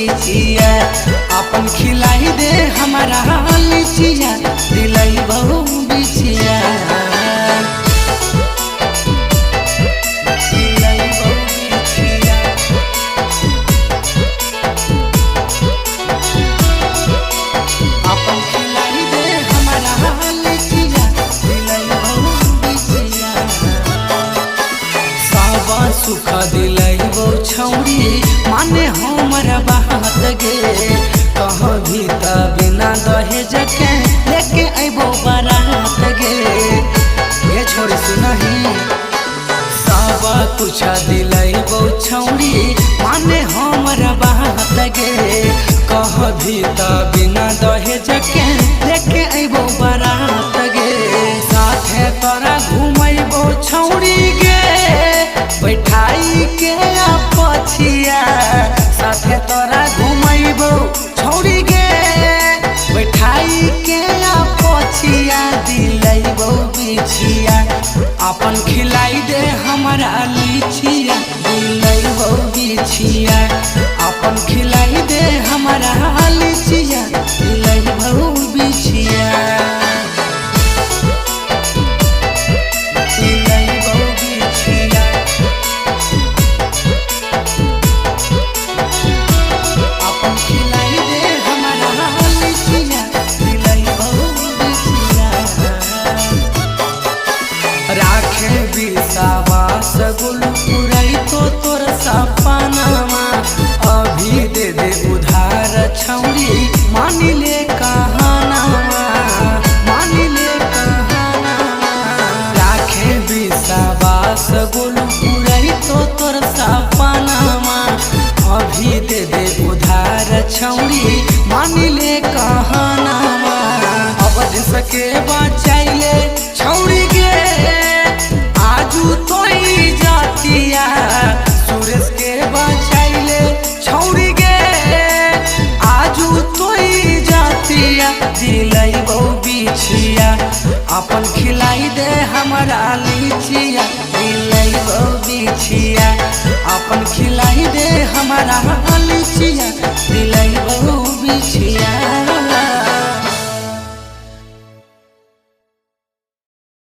बिछिया अपन खिलाई दे हमारा लीचिया दिलाई बहु बिछिया सुख दिलैबो छौरी माने हमर बात गे कह भी त बिना दहेज के लेके अइबो बारात गे ये छोरी सुनही सब कुछ दिलैबो छौरी माने हमर बात गे कह भी त बिना दहेज के लेके अइबो बारात गे साथे तोरा घुमैबो छौरी गे बैठाई के पछिया साथे तोरा घुमैबो छौरी गे बैठाई के पछिया दिलैबो बिछिया अपन खिलाई दे हमारा लीचिया दिलैबो बिछिया अपन खिलाई दे हमारा लीचिया दिलैबो बिछिया राखे विश्वास गुल पुरई तो तोर सपनामा अभी दे दे